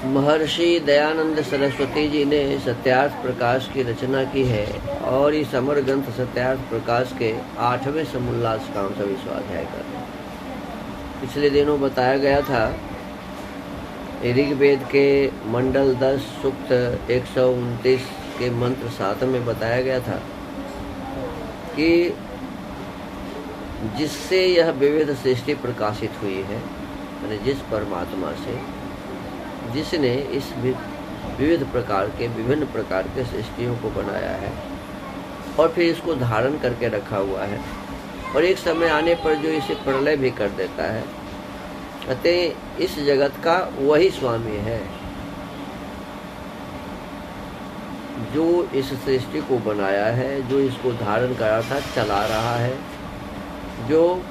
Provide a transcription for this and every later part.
महर्षि दयानंद सरस्वती जी ने सत्यार्थ प्रकाश की रचना की है और इस अमर ग्रंथ सत्यार्थ प्रकाश के 8वें समोल्लास का हम सभी स्वाध्याय कर रहे हैं। पिछले दिनों बताया गया था ऋग्वेद के मंडल 10 सूक्त 129 के मंत्र 7 में बताया गया था कि जिससे यह विविध सृष्टि प्रकाशित हुई है, यानी जिस परमात्मा से जिसने इस विविध प्रकार के विभिन्न प्रकार के सृष्टियों को बनाया है और फिर इसको धारण करके रखा हुआ है और एक समय आने पर जो इसे प्रलय भी कर देता है, अतः इस जगत का वही स्वामी है जो इस सृष्टि को बनाया है, जो इसको धारण करा था, चला रहा है, जो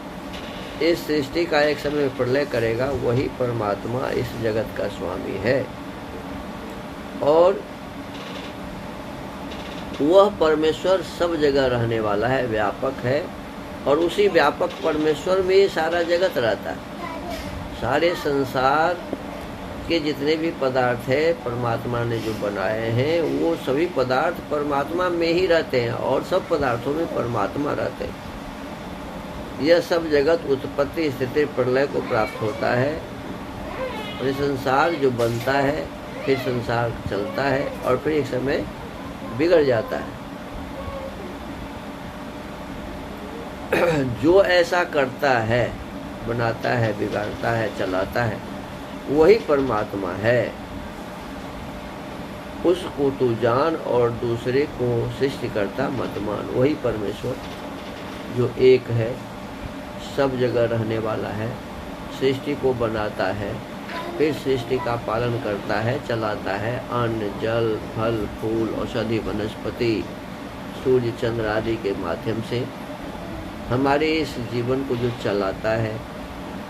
इस सृष्टि का एक समय प्रलय करेगा, वही परमात्मा इस जगत का स्वामी है। और वह परमेश्वर सब जगह रहने वाला है, व्यापक है, और उसी व्यापक परमेश्वर में ये सारा जगत रहता है। सारे संसार के जितने भी पदार्थ है परमात्मा ने जो बनाए हैं, वो सभी पदार्थ परमात्मा में ही रहते हैं और सब पदार्थों में परमात्मा रहते हैं। यह सब जगत उत्पत्ति स्थिति प्रलय को प्राप्त होता है और संसार जो बनता है, फिर संसार चलता है और फिर एक समय बिगड़ जाता है। जो ऐसा करता है, बनाता है, बिगाड़ता है, चलाता है, वही परमात्मा है। उसको तू जान और दूसरे को सृष्टिकर्ता मत मान। वही परमेश्वर जो एक है, सब जगह रहने वाला है, सृष्टि को बनाता है, फिर सृष्टि का पालन करता है, चलाता है। अन्न, जल, फल, फूल, औषधि, वनस्पति, सूर्य, चंद्र आदि के माध्यम से हमारे इस जीवन को जो चलाता है,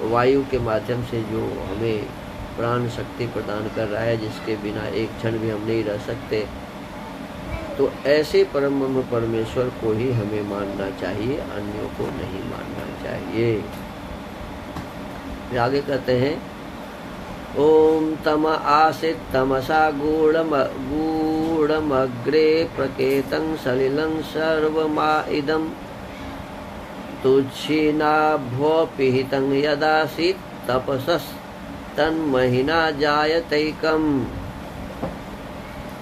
वायु के माध्यम से जो हमें प्राण शक्ति प्रदान कर रहा है, जिसके बिना एक क्षण भी हम नहीं रह सकते। तो ऐसे परम ब्रह्म परमेश्वर को ही हमें मानना चाहिए, अन्यों को नहीं मानना चाहिए। आगे कहते हैं, ओम तम आसित तमसा गूढ़मग्रे प्रकेतं सलिलं सर्वमा इदं तुच्छिनाभ्योपिहितं यदासीत् तपसस् तन्महिना जायतैकम्।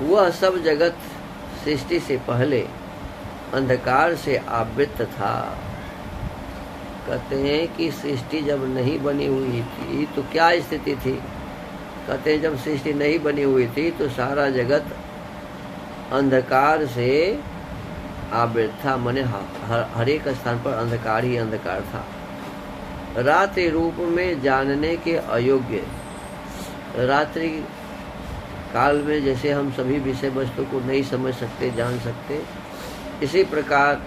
वह सब जगत सृष्टि से पहले अंधकार से आवृत था। कहते हैं कि सृष्टि जब नहीं बनी हुई थी तो क्या स्थिति थी? कहते हैं जब सृष्टि नहीं बनी हुई थी तो सारा जगत अंधकार से आवृत था, माने हर एक स्थान पर अंधकार ही अंधकार था। रात्रि रूप में जानने के अयोग्य, रात्रि काल में जैसे हम सभी विषय वस्तु को नहीं समझ सकते, जान सकते, इसी प्रकार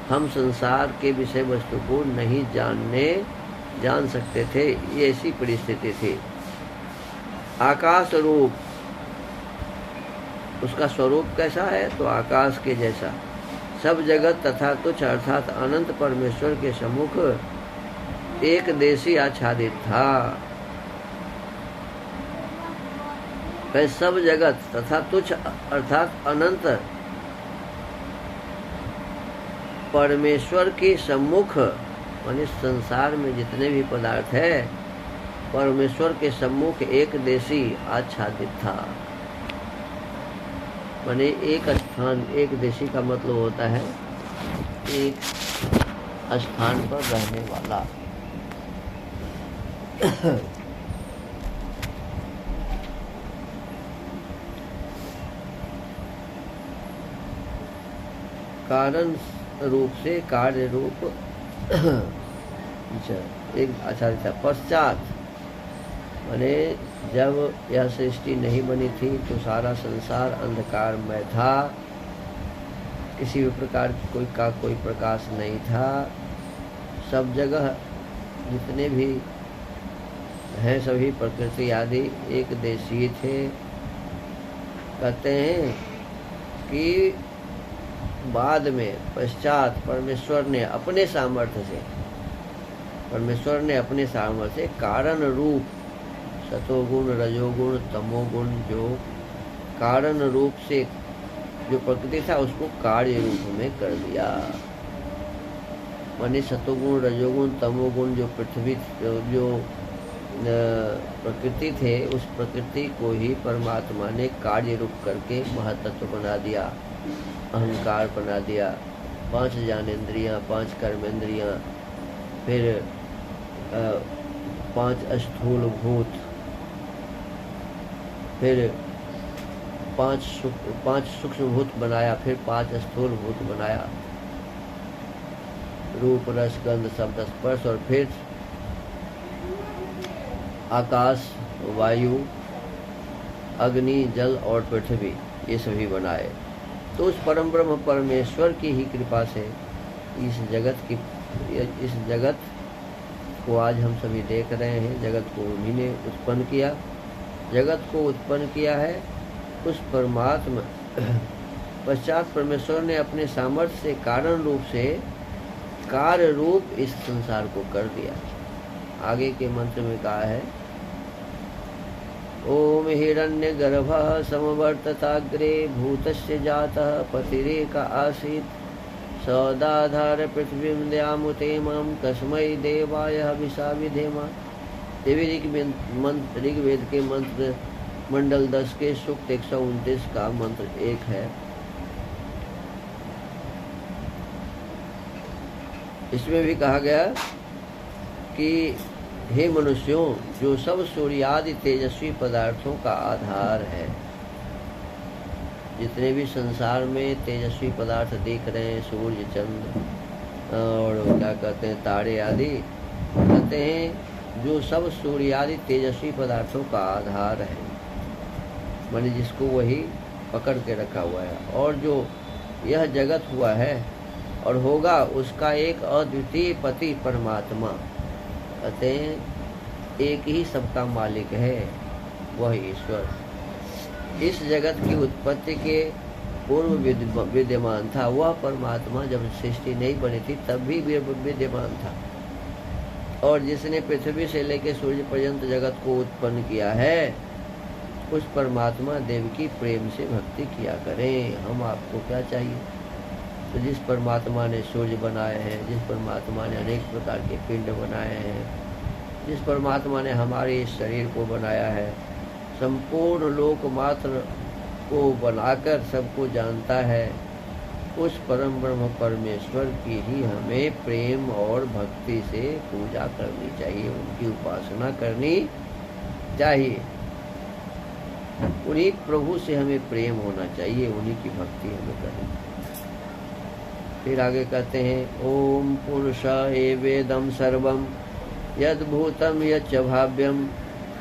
हम संसार के विषय वस्तु को नहीं जान सकते थे। ये ऐसी परिस्थिति थी। आकाश रूप, उसका स्वरूप कैसा है? तो आकाश के जैसा सब जगत तथा तुच्छ अर्थात अनंत परमेश्वर के सम्मुख एक देशी आच्छादित था। वह सब जगत तथा तुच्छ अर्थात अनंत परमेश्वर के सम्मुख, माने संसार में जितने भी पदार्थ है परमेश्वर के सम्मुख एक देशी आच्छादित था। माने एक स्थान, एक देशी का मतलब होता है एक स्थान पर रहने वाला। कारण रूप से कार्य रूप एक आचार्य था। पश्चात माने जब यह सृष्टि नहीं बनी थी तो सारा संसार अंधकार में था, किसी भी प्रकार कोई प्रकाश नहीं था। सब जगह जितने भी हैं सभी प्रकृति आदि एक देशीय थे। कहते हैं कि बाद में पश्चात परमेश्वर ने अपने सामर्थ्य से कारण रूप सतोगुण, रजोगुण, तमोगुण, जो कारण रूप से जो प्रकृति था उसको कार्य रूप में कर दिया। माने सतोगुण, रजोगुण, तमोगुण जो पृथ्वी जो प्रकृति थे, उस प्रकृति को ही परमात्मा ने कार्य रूप करके महतत्व बना दिया, अहंकार बना दिया, 5 ज्ञानेंद्रियां, 5 कर्मेंद्रियां, फिर 5 स्थूल भूत, फिर 5 सूक्ष्म भूत बनाया, फिर 5 स्थूल भूत बनाया, रूप, रस, गंध, शब्द, स्पर्श, और फिर आकाश, वायु, अग्नि, जल और पृथ्वी, ये सभी बनाए। तो उस परम ब्रह्म परमेश्वर की ही कृपा से इस जगत को आज हम सभी देख रहे हैं। जगत को उन्हीं ने उत्पन्न किया, जगत को उत्पन्न किया है उस परमात्मा। पश्चात परमेश्वर ने अपने सामर्थ्य से कारण रूप से कार्य रूप इस संसार को कर दिया। आगे के मंत्र में कहा है, ओम हिरण्यगर्भः समवर्तताग्रे भूतस्य जातः पतिरेक आसीत् सौदाधार पृथ्वीं द्यामुतेमां कस्मै देवाय हविषा विधेमा। देवी ऋग्वेद के मंत्र मंडल 10 के सूक्त 129 का मंत्र 1 है। इसमें भी कहा गया कि हे मनुष्यों, जो सब सूर्यादि तेजस्वी पदार्थों का आधार है, जितने भी संसार में तेजस्वी पदार्थ दिख रहे हैं, सूर्य, चंद्र और क्या कहते हैं तारे आदि, कहते हैं जो सब सूर्यादि तेजस्वी पदार्थों का आधार है, माने जिसको वही पकड़ के रखा हुआ है, और जो यह जगत हुआ है और होगा, उसका एक अद्वितीय पति परमात्मा, कहते हैं एक ही सबका मालिक है, वह ईश्वर। इस जगत की उत्पत्ति के पूर्व विद्यमान था वह परमात्मा। जब सृष्टि नहीं बनी थी तब भी विद्यमान था। और जिसने पृथ्वी से लेकर सूर्य पर्यंत जगत को उत्पन्न किया है, उस परमात्मा देव की प्रेम से भक्ति किया करें। हम आपको क्या चाहिए? तो जिस परमात्मा ने सूर्य बनाए हैं, जिस परमात्मा ने अनेक प्रकार के पिंड बनाए हैं, जिस परमात्मा ने हमारे इस शरीर को बनाया है, संपूर्ण लोक मात्र को बनाकर सबको जानता है, उस परम ब्रह्म परमेश्वर की ही हमें प्रेम और भक्ति से पूजा करनी चाहिए, उनकी उपासना करनी चाहिए। उन्हीं प्रभु से हमें प्रेम होना चाहिए, उन्हीं की भक्ति हमें करनी। फिर आगे कहते हैं, ओम पुरुष एवेदं सर्वं यद्भूतं यच्च भाव्यं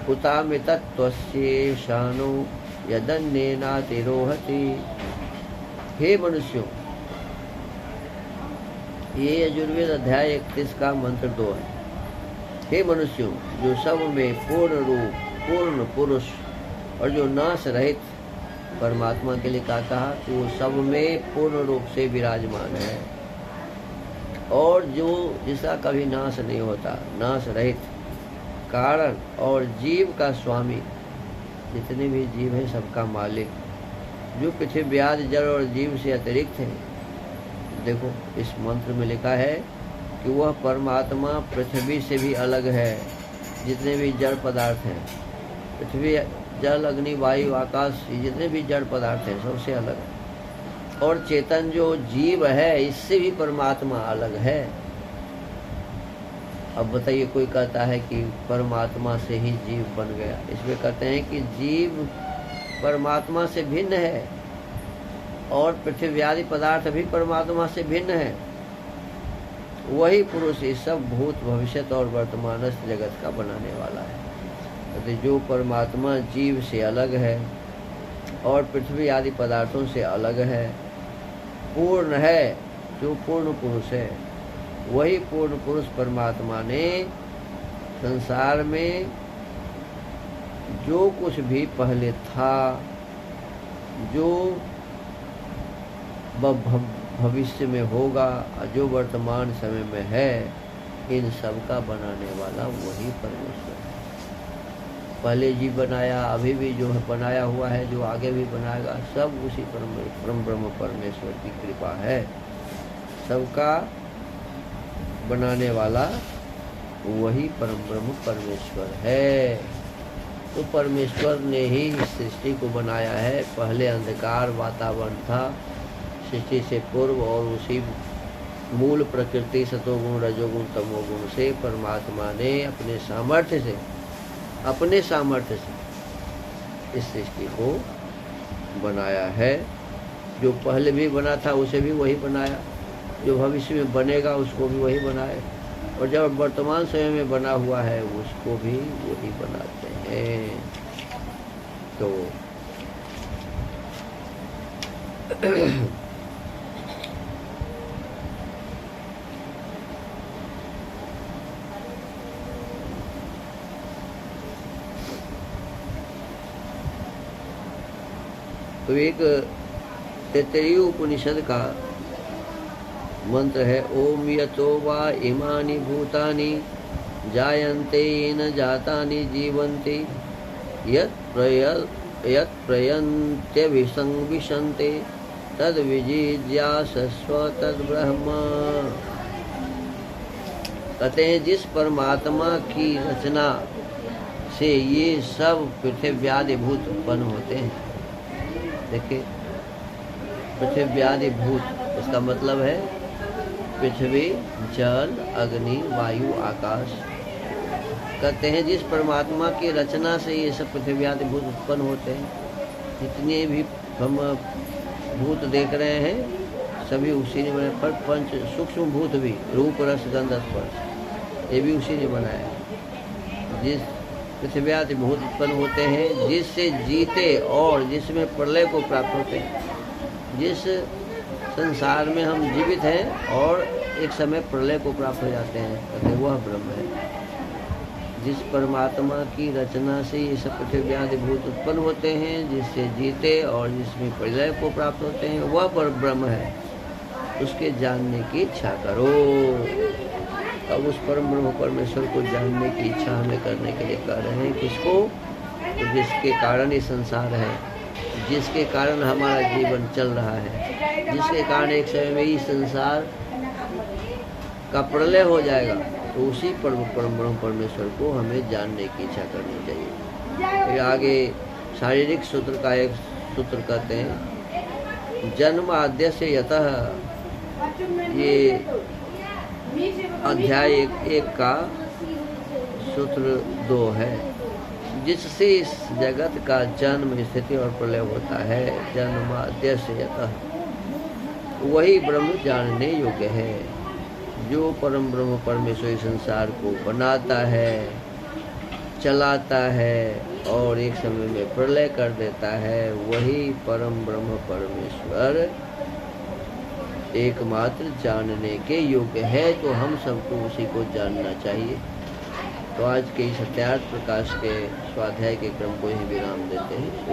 हुतामितत्वस्येषानो यदन्येनातिरोहति। हे मनुष्यों, ये यजुर्वेद अध्याय 31 का मंत्र 2 है। हे मनुष्यों, जो सब में पूर्ण रूप, पूर्ण पुरुष और जो नाश रहित परमात्मा के लिए कहा कि वो सब में पूर्ण रूप से विराजमान है, और जो जिसका कभी नाश नहीं होता, नाश रहित कारण और जीव का स्वामी, जितने भी जीव हैं सबका मालिक, जो पृथ्वी आदि जड़ और जीव से अतिरिक्त है। देखो इस मंत्र में लिखा है कि वह परमात्मा पृथ्वी से भी अलग है। जितने भी जड़ पदार्थ हैं, पृथ्वी, जल, अग्नि, वायु, आकाश, जितने भी जड़ पदार्थ हैं सबसे अलग है। और चेतन जो जीव है, इससे भी परमात्मा अलग है। अब बताइए, कोई कहता है कि परमात्मा से ही जीव बन गया। इसमें कहते हैं कि जीव परमात्मा से भिन्न है, और पृथ्वी आदि पदार्थ भी परमात्मा से भिन्न है। वही पुरुष इस सब भूत, भविष्यत और वर्तमान जगत का बनाने वाला है। जो परमात्मा जीव से अलग है और पृथ्वी आदि पदार्थों से अलग है, पूर्ण है, जो पूर्ण पुरुष है, वही पूर्ण पुरुष परमात्मा ने संसार में जो कुछ भी पहले था, जो भविष्य में होगा, जो वर्तमान समय में है, इन सब का बनाने वाला वही परमेश्वर है। पहले जीव बनाया, अभी भी जो है बनाया हुआ है, जो आगे भी बनाएगा, सब उसी परम ब्रह्म परमेश्वर की कृपा है। सबका बनाने वाला वही परम ब्रह्म परमेश्वर है। तो परमेश्वर ने ही इस सृष्टि को बनाया है। पहले अंधकार वातावरण था सृष्टि से पूर्व, और उसी मूल प्रकृति सतोगुण रजोगुण तमोगुण से परमात्मा ने अपने सामर्थ्य से इस सृष्टि को बनाया है। जो पहले भी बना था उसे भी वही बनाया, जो भविष्य में बनेगा उसको भी वही बनाए, और जब वर्तमान समय में बना हुआ है उसको भी वही बनाते हैं। तो तो एक तैत्तरीय उपनिषद का मंत्र है, ओम यतो वा इमानि भूतानि जायन्ते न जातानि जीवन्ति यत् प्रयन्त्यभिसंविशन्ते तद्विजिज्ञासस्व तद्ब्रह्म। कहते हैं जिस परमात्मा की रचना से ये सब पृथ्व्यादि भूत उत्पन्न होते हैं। देखिए, पृथ्व्यादि भूत, इसका मतलब है पृथ्वी, जल, अग्नि, वायु, आकाश। कहते हैं जिस परमात्मा की रचना से ये सब पृथ्व्यादि भूत उत्पन्न होते हैं। जितने भी हम भूत देख रहे हैं सभी उसी ने बनाए। पर पंच सूक्ष्म भूत भी, रूप रस गंध स्पर्श, ये भी उसी ने बनाया। जिस पृथ्व्यादि भूत उत्पन्न होते हैं, जिससे जीते और जिसमें प्रलय को प्राप्त होते हैं। जिस संसार में हम जीवित हैं और एक समय प्रलय को प्राप्त हो जाते हैं, कहते वह ब्रह्म है। जिस परमात्मा की रचना से ये सब पृथ्व्यादि भूत उत्पन्न होते हैं, जिससे जीते और जिसमें प्रलय को प्राप्त होते हैं, वह पर ब्रह्म है। उसके जानने की इच्छा करो। अब उस परम ब्रह्म परमेश्वर को जानने की इच्छा हमें करने के लिए कह रहे हैं। किसको? तो जिसके कारण ये संसार है, जिसके कारण हमारा जीवन चल रहा है, जिसके कारण एक समय में इस संसार का प्रलय हो जाएगा। तो उसी परम ब्रह्म परमेश्वर को हमें जानने की इच्छा करनी चाहिए। फिर आगे शारीरिक सूत्र का एक सूत्र कहते हैं, जन्म आद्य से यतः, ये अध्याय एक का सूत्र 2 है। जिससे इस जगत का जन्म, स्थिति और प्रलय होता है, जन्माद्य से यतः, वही ब्रह्म जानने योग्य है। जो परम ब्रह्म परमेश्वर संसार को बनाता है, चलाता है और एक समय में प्रलय कर देता है, वही परम ब्रह्म परमेश्वर एकमात्र जानने के योग्य है। तो हम सबको उसी को जानना चाहिए। तो आज के इस सत्यार्थ प्रकाश के स्वाध्याय के क्रम को ही विराम देते हैं।